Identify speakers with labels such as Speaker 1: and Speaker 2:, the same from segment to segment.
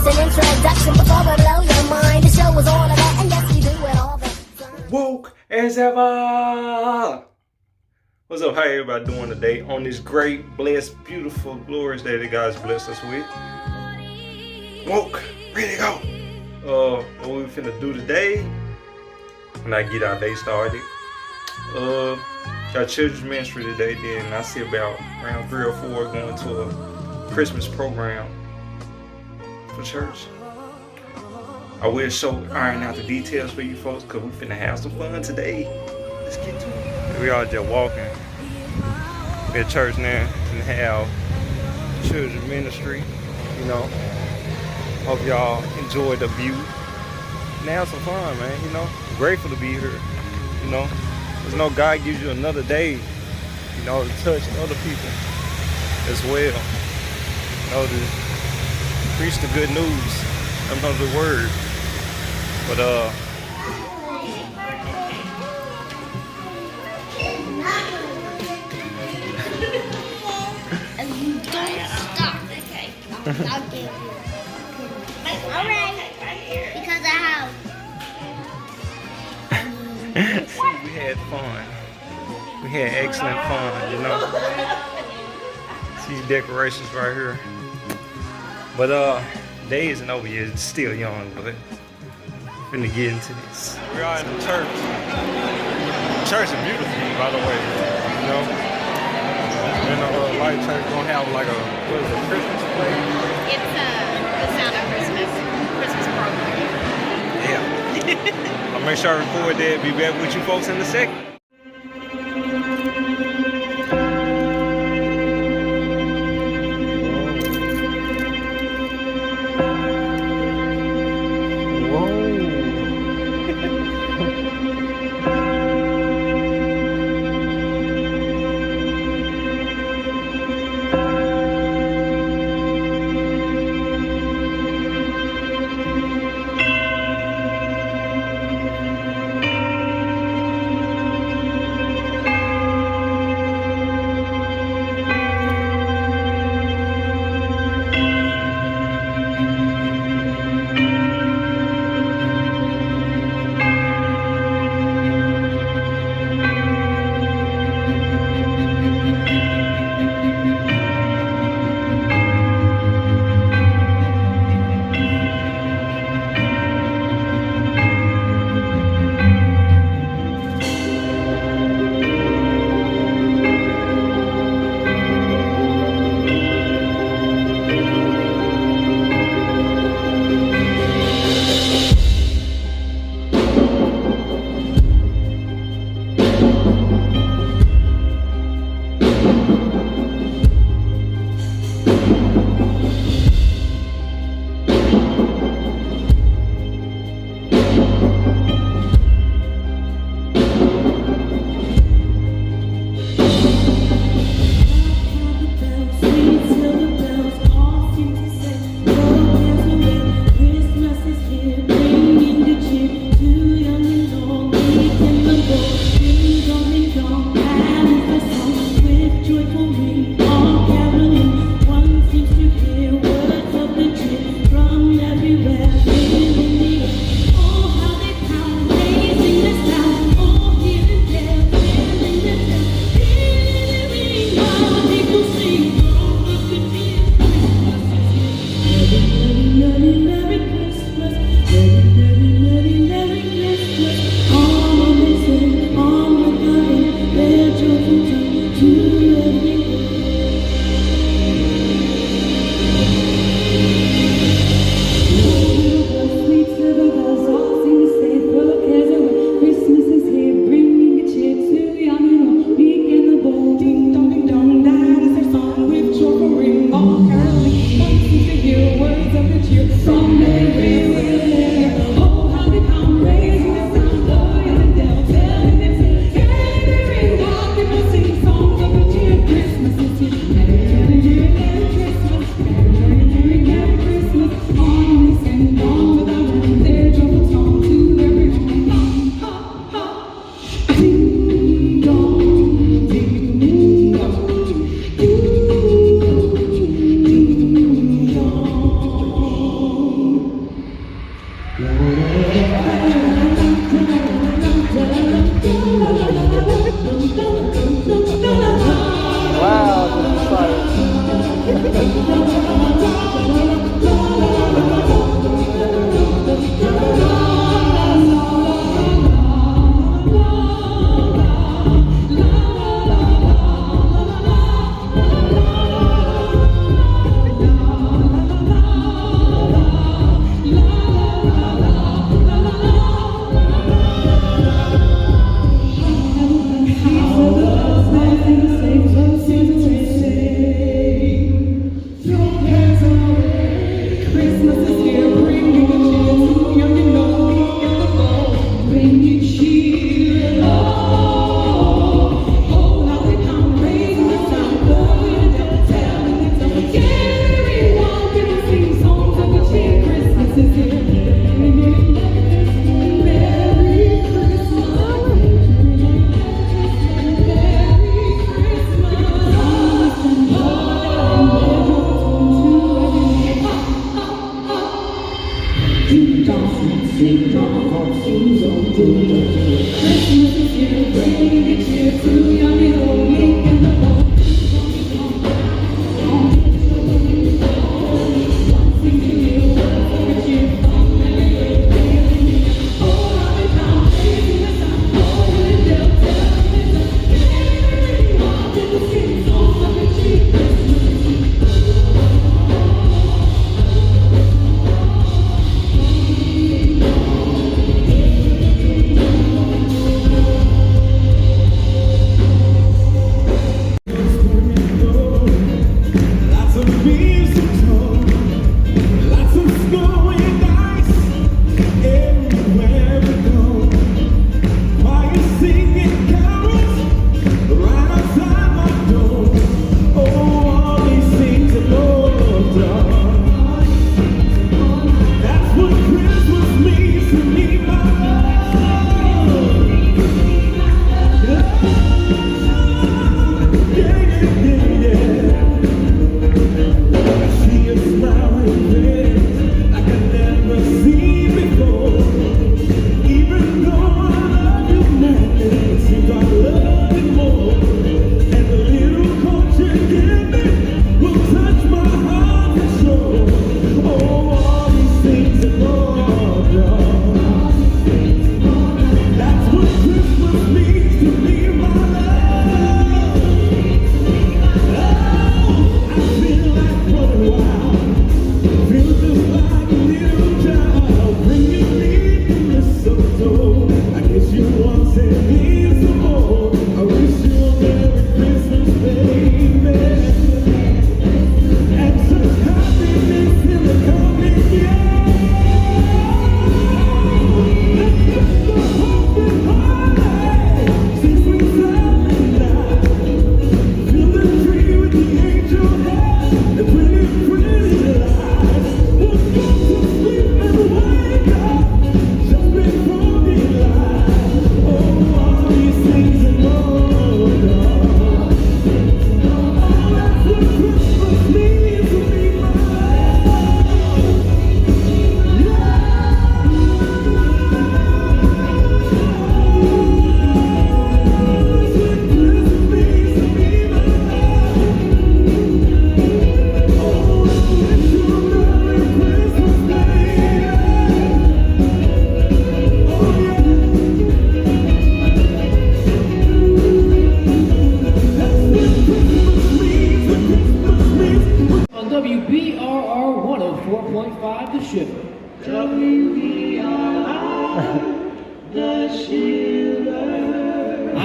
Speaker 1: just an introduction before we blow your mind. The show was all of that, and yes, we do it all the time.
Speaker 2: Woke as ever. What's up? How everybody doing today on this great, blessed, beautiful, glorious day that God's blessed us with? Woke, ready to go. What we finna do today when I get our day started? Got children's ministry today. Then I see about around 3 or 4 going to a Christmas program for church. I will iron out the details for you folks because we finna have some fun today. Let's get to it. We are just walking at church now and have children's ministry. You know, hope y'all enjoy the view. Now some fun, man. You know, grateful to be here. You know, there's no God gives you another day. You know, to touch other people as well. You know, to preach the good news. Sometimes the word. But
Speaker 3: you don't stop, okay? I'll give you. Alright. Because I have.
Speaker 2: we had fun. We had excellent fun, you know. See decorations right here. But day isn't over yet. It's still young, but we're gonna get into this. We are in the church. Church is beautiful, by the way. You know, in a light church gonna have like a Christmas play.
Speaker 4: It's the sound of Christmas program.
Speaker 2: Yeah. I'll make sure I record that. Be back with you folks in a second.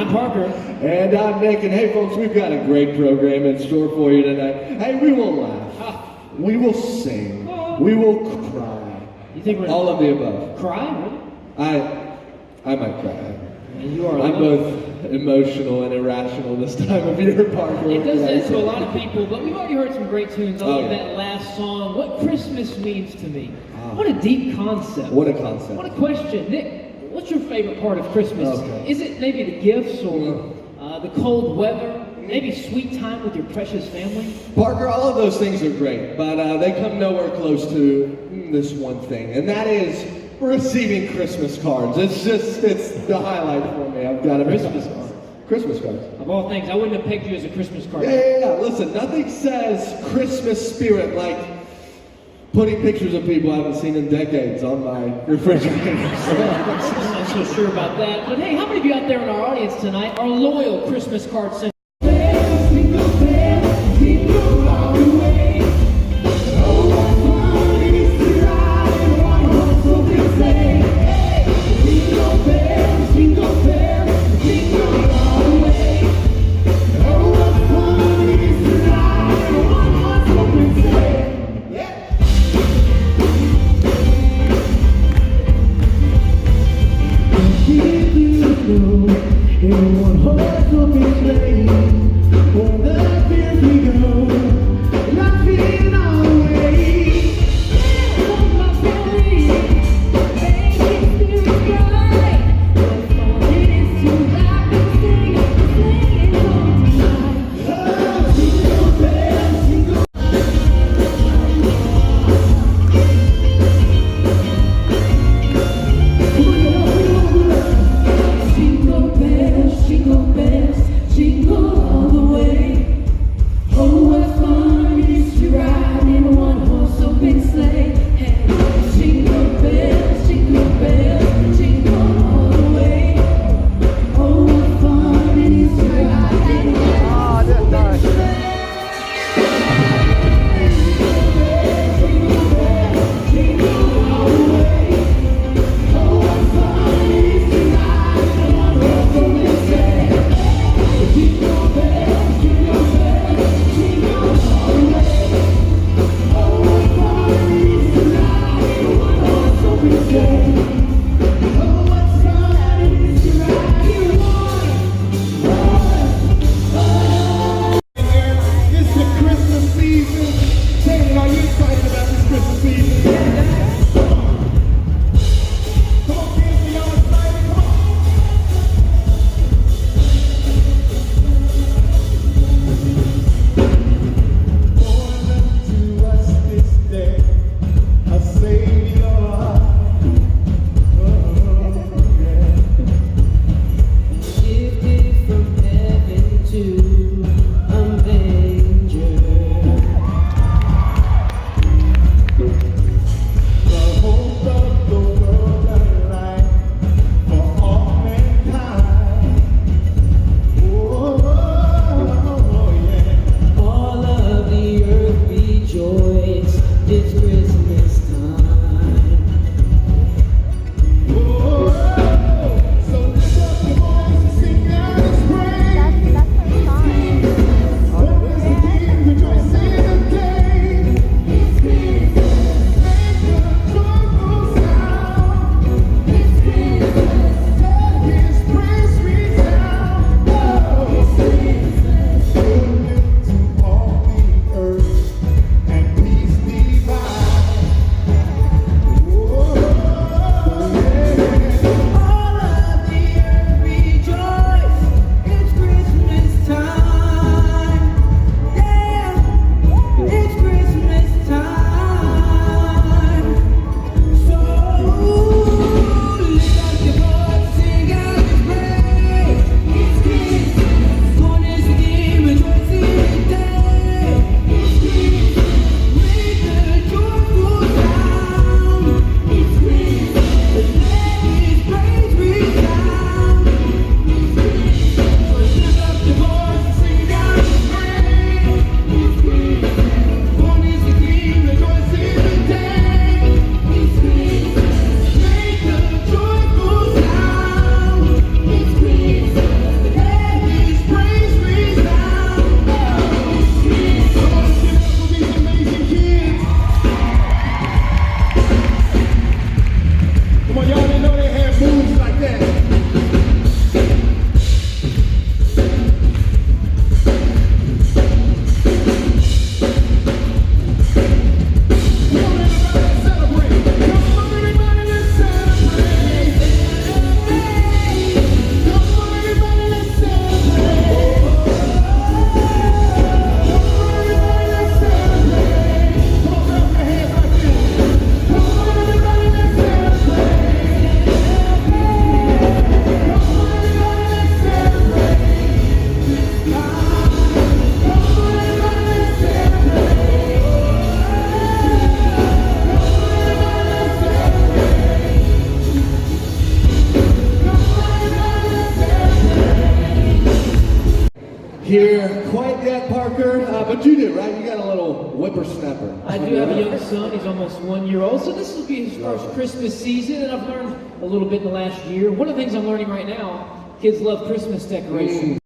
Speaker 5: I'm Parker. And I'm Nick. And hey, folks, we've got a great program in store for you tonight. Hey, we will laugh. We will sing. We will cry.
Speaker 6: You think we're
Speaker 5: all of the above?
Speaker 6: Cry? Really?
Speaker 5: I might cry.
Speaker 6: And you are.
Speaker 5: I'm both emotional and irrational this time of year, Parker.
Speaker 6: It does that to a lot of people, but we've already heard some great tunes. I love that last song, What Christmas Means to Me. What a deep concept.
Speaker 5: What a concept.
Speaker 6: What a question. Nick, what's your favorite part of Christmas?
Speaker 5: Okay.
Speaker 6: Is it maybe the gifts or the cold weather? Maybe sweet time with your precious family?
Speaker 5: Parker, all of those things are great, but they come nowhere close to this one thing, and that is receiving Christmas cards. It's the highlight for me. I've got a Christmas card. Christmas cards.
Speaker 6: Of all things, I wouldn't have pegged you as a Christmas card.
Speaker 5: Yeah. Listen, nothing says Christmas spirit like putting pictures of people I haven't seen in decades on my refrigerator.
Speaker 6: I'm not so sure about that. But hey, how many of you out there in our audience tonight are loyal Christmas card senders?
Speaker 5: In one heart will be playing. yet, Parker, but you do, right? You got a little whippersnapper.
Speaker 6: I do have a young son. He's almost 1 year old. So this will be his first Christmas season, and I've learned a little bit in the last year. One of the things I'm learning right now, kids love Christmas decorations.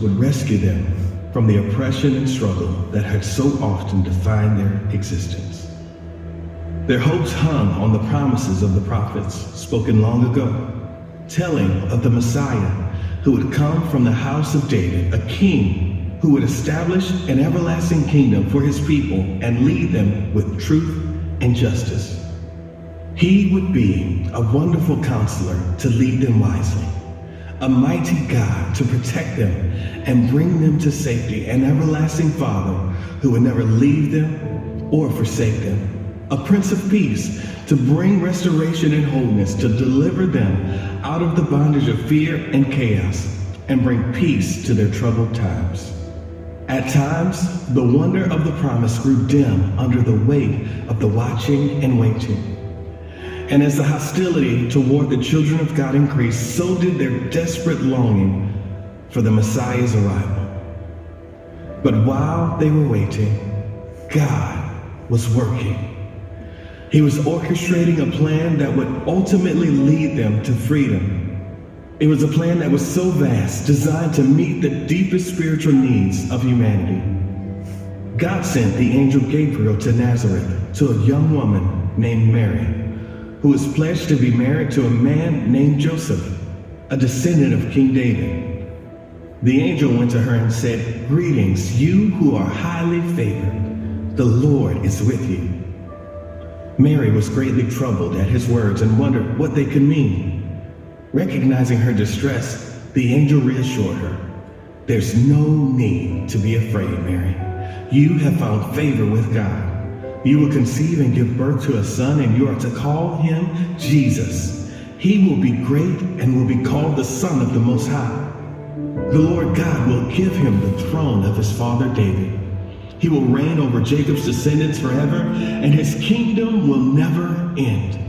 Speaker 7: would rescue them from the oppression and struggle that had so often defined their existence. Their hopes hung on the promises of the prophets spoken long ago, telling of the Messiah who would come from the house of David, a king who would establish an everlasting kingdom for his people and lead them with truth and justice. He would be a wonderful counselor to lead them wisely, a mighty God to protect them and bring them to safety, an everlasting Father who would never leave them or forsake them, a Prince of Peace to bring restoration and wholeness, to deliver them out of the bondage of fear and chaos and bring peace to their troubled times. At times, the wonder of the promise grew dim under the weight of the watching and waiting. And as the hostility toward the children of God increased, so did their desperate longing for the Messiah's arrival. But while they were waiting, God was working. He was orchestrating a plan that would ultimately lead them to freedom. It was a plan that was so vast, designed to meet the deepest spiritual needs of humanity. God sent the angel Gabriel to Nazareth to a young woman named Mary, who was pledged to be married to a man named Joseph, a descendant of King David. The angel went to her and said, "Greetings, you who are highly favored. The Lord is with you." Mary was greatly troubled at his words and wondered what they could mean. Recognizing her distress, the angel reassured her, "There's no need to be afraid, Mary. You have found favor with God. You will conceive and give birth to a son, and you are to call him Jesus. He will be great and will be called the Son of the Most High. The Lord God will give him the throne of his father David. He will reign over Jacob's descendants forever, and his kingdom will never end."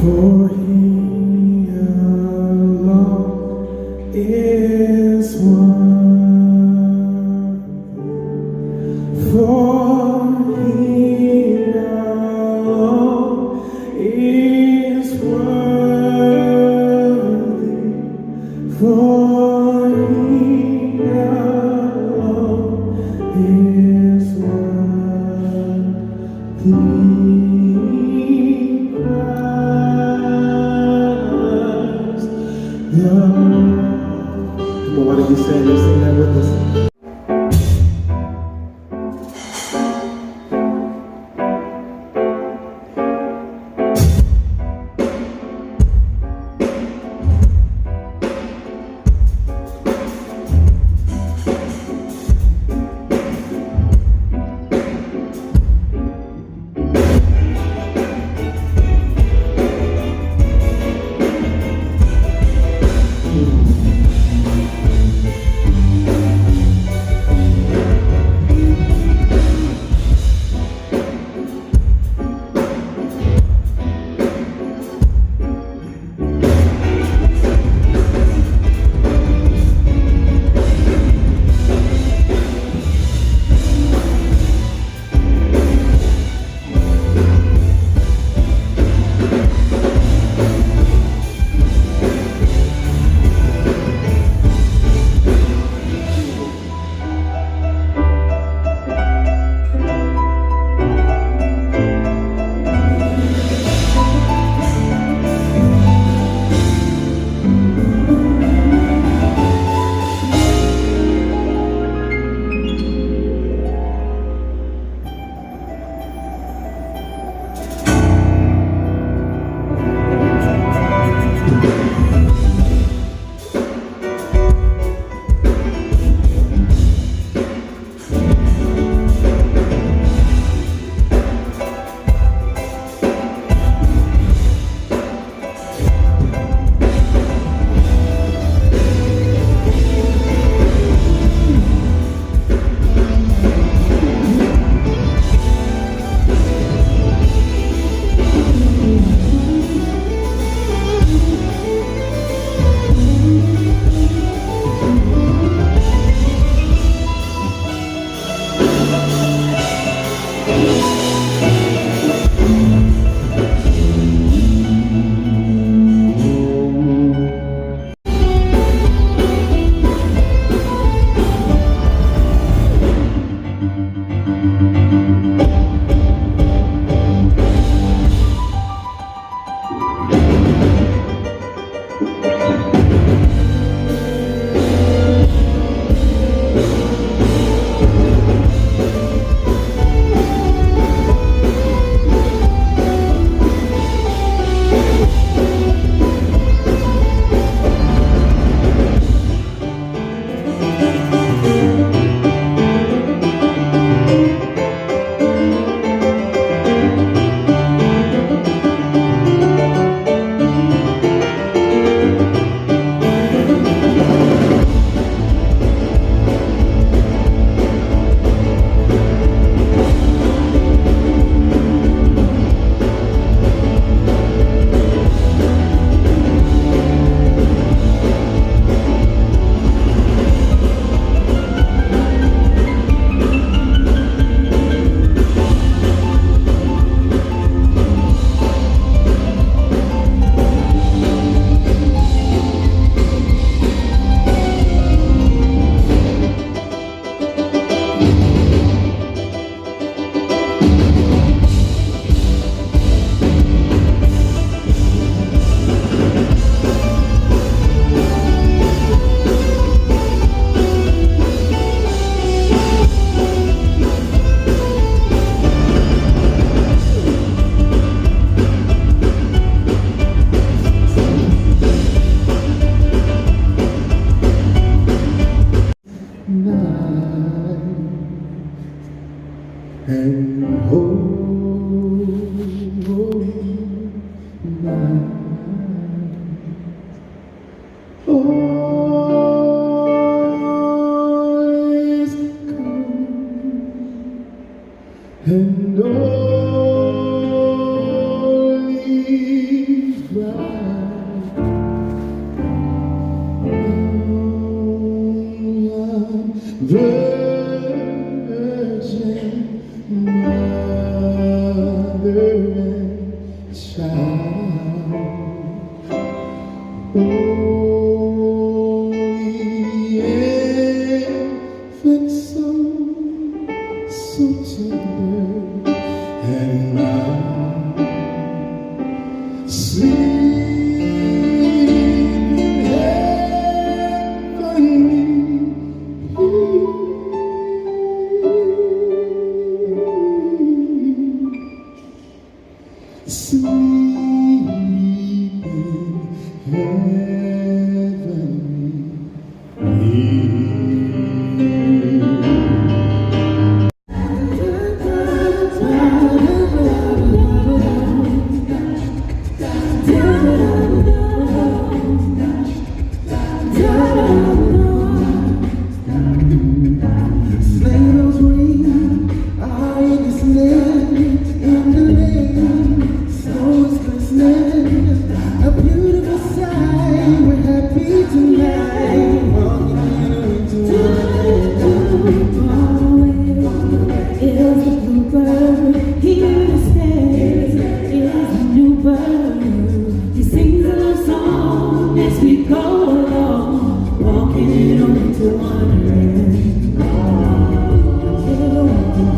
Speaker 8: For he alone is one. For he alone is worthy. For he alone is worthy. Come on, why did you say this? Sing that with us. and hold mine. All is calm and all is bright. Virgin Mother and Child, holy infant, so tender and mild, sleep in heavenly peace. Sleep in heavenly Sleigh bells ring, I hear the sleigh in the lane. Snow is glistening, a beautiful sight. We're happy tonight, walking in a winter wonderland.
Speaker 9: Is the bluebird here to stay? Is the new bird? He sings a love song as we go along, walking in a winter wonderland.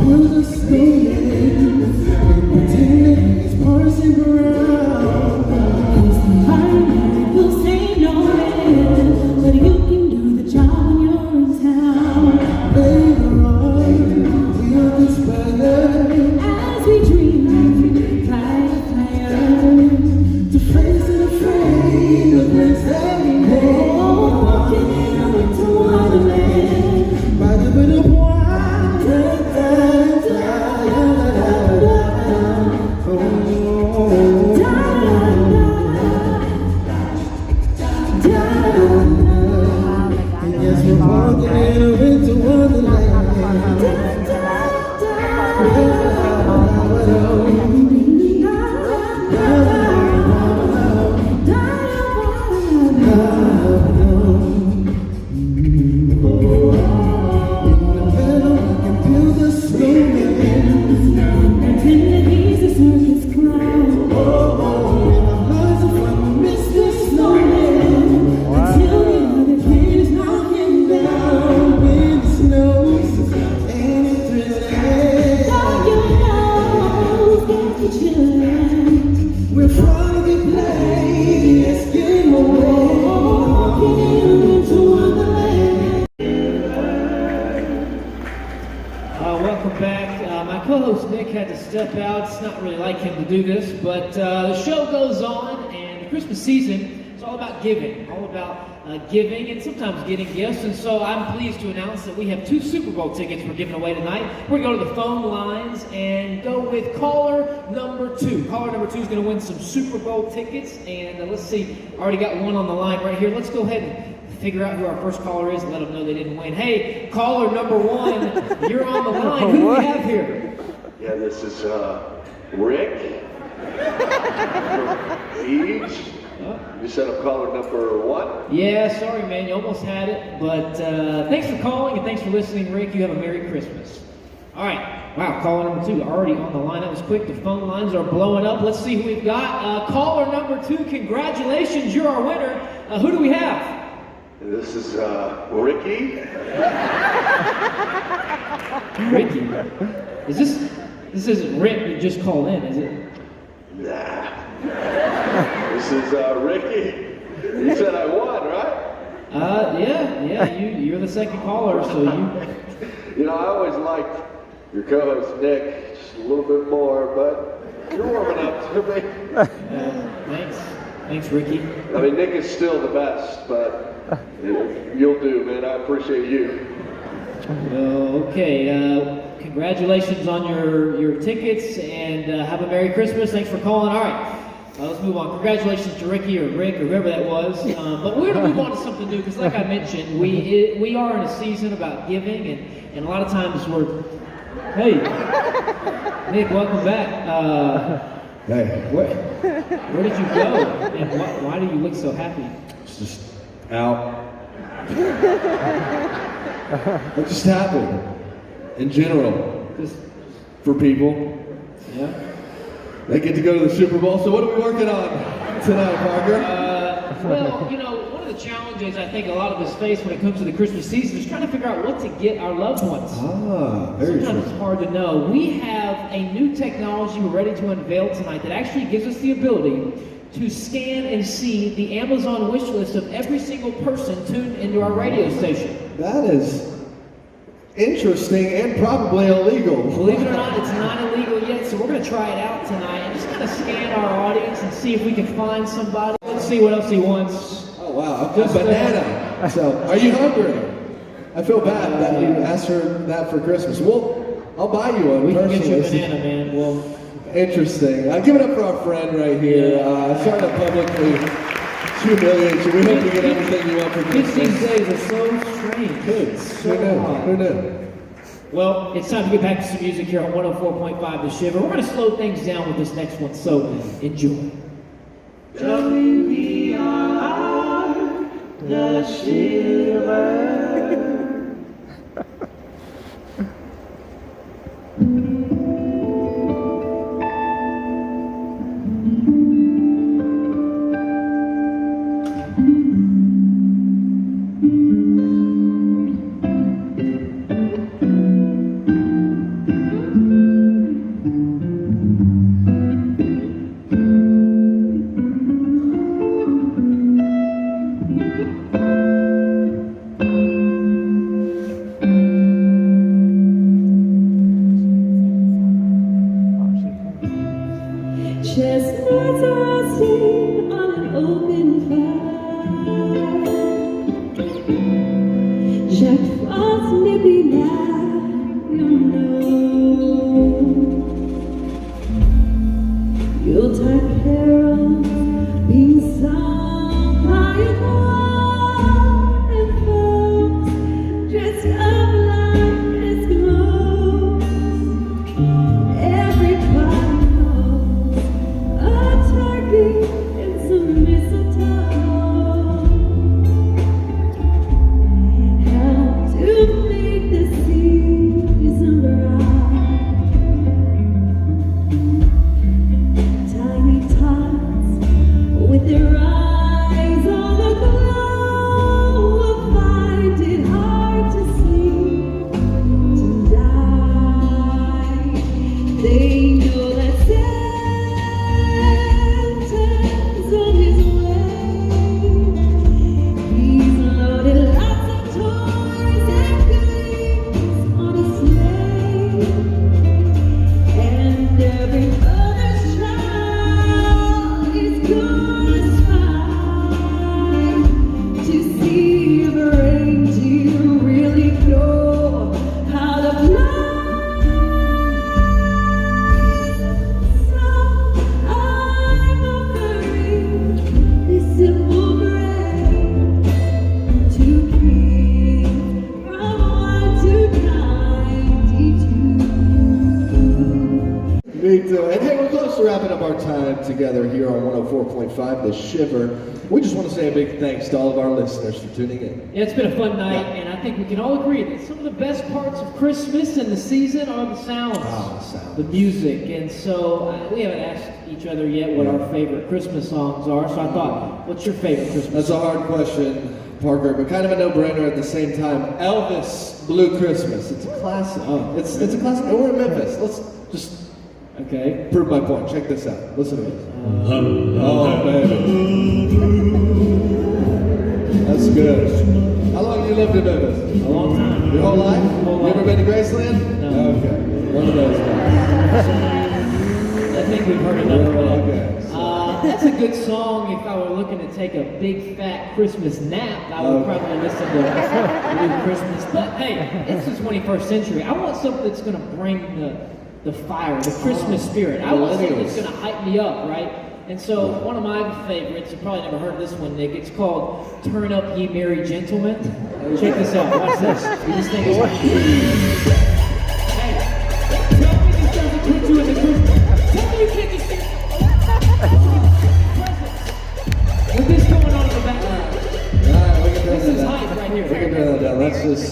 Speaker 8: Build a snowman and pretend that it's Parson Brown.
Speaker 9: Who's the hard will say no man, but you can do the job when you're in town.
Speaker 8: Later on, we'll conspire
Speaker 9: As we dream, fire to fire,
Speaker 8: to face and afraid of next day.
Speaker 9: walking in a winter wonderland.
Speaker 8: By the bit of wine, yes, we're walking in a winter wonderland. We're finally playing this game away. Walking in a winter wonderland.
Speaker 6: Welcome back. My co-host Nick had to step out. It's not really like him to do this, but the show goes on, and the Christmas season is all about giving, giving and sometimes getting gifts. And so I'm pleased to announce that we have 2 Super Bowl tickets we're giving away tonight. We're going to go to the phone lines and go with caller number 2. Caller number 2 is going to win some Super Bowl tickets. And let's see, I already got one on the line right here. Let's go ahead and figure out who our first caller is and let them know they didn't win. Hey, caller number 1, you're on the line. Who do we have here?
Speaker 10: Yeah, this is Rick from Eads. You said I'm caller number 1?
Speaker 6: Yeah, sorry, man. You almost had it. But thanks for calling and thanks for listening, Rick. You have a Merry Christmas. All right. Wow, caller number 2 already on the line. That was quick. The phone lines are blowing up. Let's see who we've got. Caller number 2, congratulations. You're our winner. Who do we have?
Speaker 10: This is Ricky.
Speaker 6: Ricky. This isn't Rick you just called in, is it?
Speaker 10: Nah. This is Ricky. You said I won, right?
Speaker 6: Yeah. You're the second caller, so you.
Speaker 10: You know, I always liked your co-host Nick just a little bit more, but you're warming up to me.
Speaker 6: Thanks, Ricky.
Speaker 10: I mean, Nick is still the best, but you'll do, man. I appreciate you.
Speaker 6: Okay. congratulations on your tickets, and have a Merry Christmas. Thanks for calling. All right, let's move on. Congratulations to Ricky or Rick or whoever that was. But we're going to move on to something new because, like I mentioned, we are in a season about giving, and a lot of times we're, hey, Nick, welcome back.
Speaker 5: Hey,
Speaker 6: Where did you go, and why do you look so happy?
Speaker 5: it's just out. I'm just happy in general
Speaker 6: Just,
Speaker 5: for people.
Speaker 6: yeah.
Speaker 5: They get to go to the Super Bowl. So what are we working on tonight, Parker?
Speaker 6: Well, you know, one of the challenges I think a lot of us face when it comes to the Christmas season is trying to figure out what to get our loved ones.
Speaker 5: Very
Speaker 6: Sometimes
Speaker 5: true.
Speaker 6: it's hard to know. We have a new technology we're ready to unveil tonight that actually gives us the ability to scan and see the Amazon wish list of every single person tuned into our radio station.
Speaker 5: That is interesting and probably illegal.
Speaker 6: Believe it or not, it's not illegal yet, so we're going to try it out tonight and just kind of scan our audience and see if we can find somebody. Let's see what else he wants.
Speaker 5: Oh wow, a banana. So, are you hungry? I feel bad that you asked for that for Christmas. Well, I'll buy you one
Speaker 6: We can
Speaker 5: personally.
Speaker 6: get you a banana, man. Well,
Speaker 5: Interesting. Give it up for our friend right here. Sorry to publicly humiliate you. We hope you get everything you want for
Speaker 6: kids these
Speaker 5: Christmas.
Speaker 6: days are so strange.
Speaker 5: Kids.
Speaker 6: So
Speaker 5: Who knew?
Speaker 6: odd.
Speaker 5: Who knew?
Speaker 6: Well, it's time to get back to some music here on 104.5 The Shiver. We're going to slow things down with this next one, so enjoy.
Speaker 8: The Shiver.
Speaker 9: Chestnuts are roasting on an open fire. Jack Frost nipping at your nose. Yuletide carols being sung by a choir and folks dressed up like Eskimos. Everybody knows a turkey and some mistletoe help to make the season bright. Tiny tots with their eyes on the glow will find it hard to sleep tonight. They know that Santa's on his way. He's loaded lots of toys and goodies on a sleigh. And every mother's child is gonna spy to see if a reindeer really know how to fly. So I'm offering this simple grace to kids from 1 to 92.
Speaker 5: Me too. And hey, we're close to wrapping up our time together here on 104.5 The Shiver. We just want to say a big thanks to all of our listeners for tuning in.
Speaker 6: Yeah, it's been a fun night, and I think we can all agree that some of the best parts of Christmas and the season are the sounds,
Speaker 5: Ah, the sounds.
Speaker 6: the music. And so we haven't asked each other yet what our favorite Christmas songs are. So I thought, what's your favorite Christmas
Speaker 5: That's a hard question, Parker, but kind of a no-brainer at the same time. Elvis, Blue Christmas. It's a classic.
Speaker 6: Oh.
Speaker 5: It's a classic. And we're in Memphis. Let's just
Speaker 6: Okay.
Speaker 5: prove my point. Check this out. Listen to this. Oh, man. That's good. How long have you lived in Memphis?
Speaker 6: A long time.
Speaker 5: Your whole life?
Speaker 6: Whole
Speaker 5: You
Speaker 6: life.
Speaker 5: ever been to Graceland?
Speaker 6: No.
Speaker 5: Okay. One of those guys.
Speaker 6: I think we've heard enough of that.
Speaker 5: Okay.
Speaker 6: That's a good song. If I were looking to take a big fat Christmas nap, I would probably listen to Blue Christmas. But hey, it's the 21st century. I want something that's going to bring the fire, the Christmas spirit. I want something that's going to hype me up, right? And so one of my favorites, you probably never heard this one, Nick. It's called "Turn Up Ye Merry Gentlemen." Check this out. Watch this. This thing is like, hey, tell me this doesn't put you in the Christmas. Tell me you can't just sing presents with this going on in the background. This is hype right here.
Speaker 5: That's just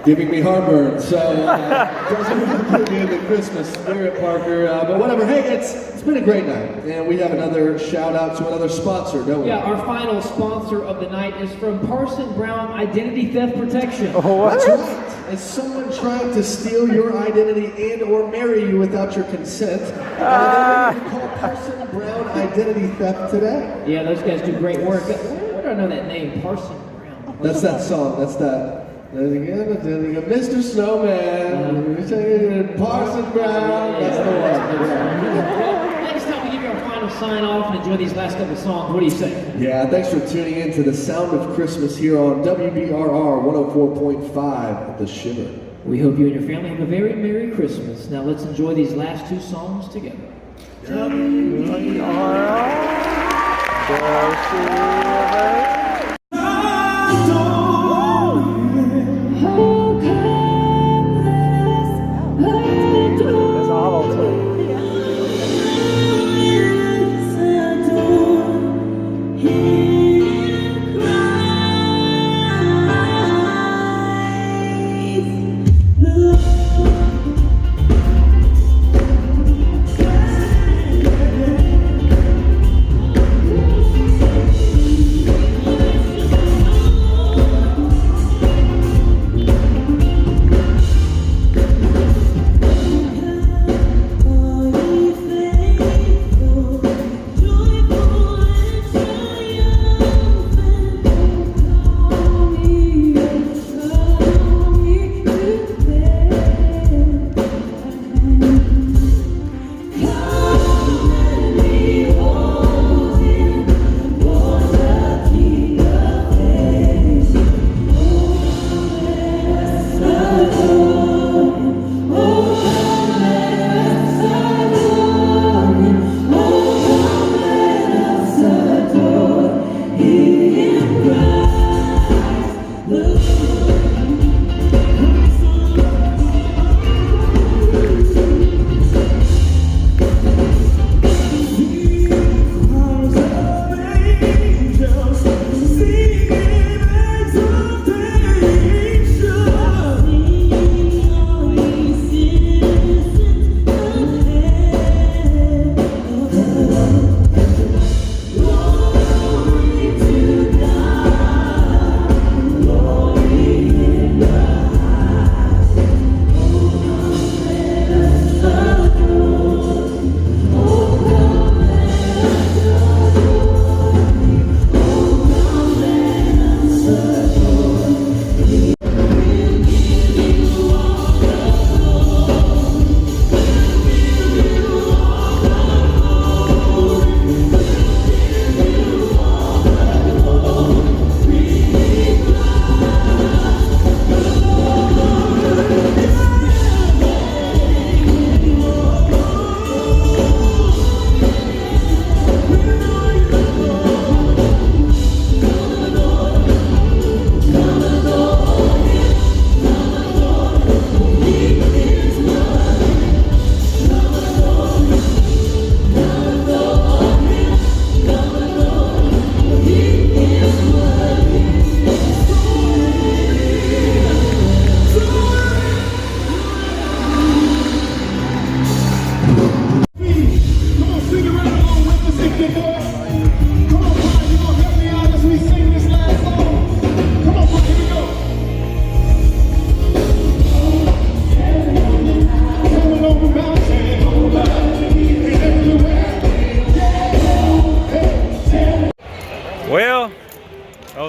Speaker 5: giving me heartburn. So doesn't really put me in the Christmas spirit, Parker. But whatever. Hey, it's been a great night, and we have another shout out to another sponsor, don't we?
Speaker 6: Yeah, our final sponsor of the night is from Parson Brown Identity Theft Protection.
Speaker 5: That's right. Is someone trying to steal your identity and/or marry you without your consent? Then we call Parson Brown Identity Theft today.
Speaker 6: Yeah, those guys do great work. Where do I know that name, Parson Brown?
Speaker 5: That's that song. That's that. Mr. Snowman, Parson Brown. That's the one.
Speaker 6: Next time we give you our final sign off and enjoy these last couple songs. What do you say?
Speaker 5: Yeah, thanks for tuning in to the Sound of Christmas here on WBRR 104.5 The Shiver.
Speaker 6: We hope you and your family have a very Merry Christmas. Now let's enjoy these last two songs together.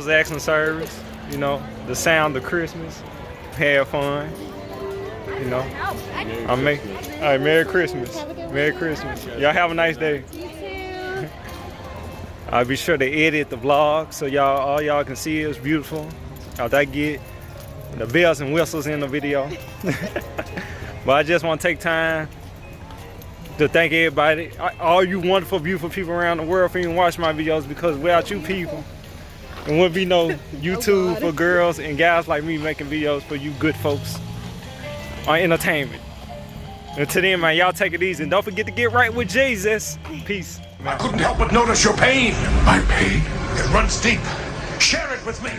Speaker 2: was the excellent service. You know, the sound of Christmas. Have fun. You know, I'm making. All right, Merry Christmas. Merry Christmas. Y'all have a nice day.
Speaker 4: You too.
Speaker 2: I'll be sure to edit the vlog so all y'all can see it's beautiful. After I get the bells and whistles in the video. But I just want to take time to thank everybody, all you wonderful, beautiful people around the world for even watching my videos, because without you people, there wouldn't be no YouTube for girls and guys like me making videos for you good folks on entertainment. And to them, man, y'all take it easy and don't forget to get right with Jesus. Peace.
Speaker 11: I couldn't help but notice your pain. My pain? It runs deep. Share it with me.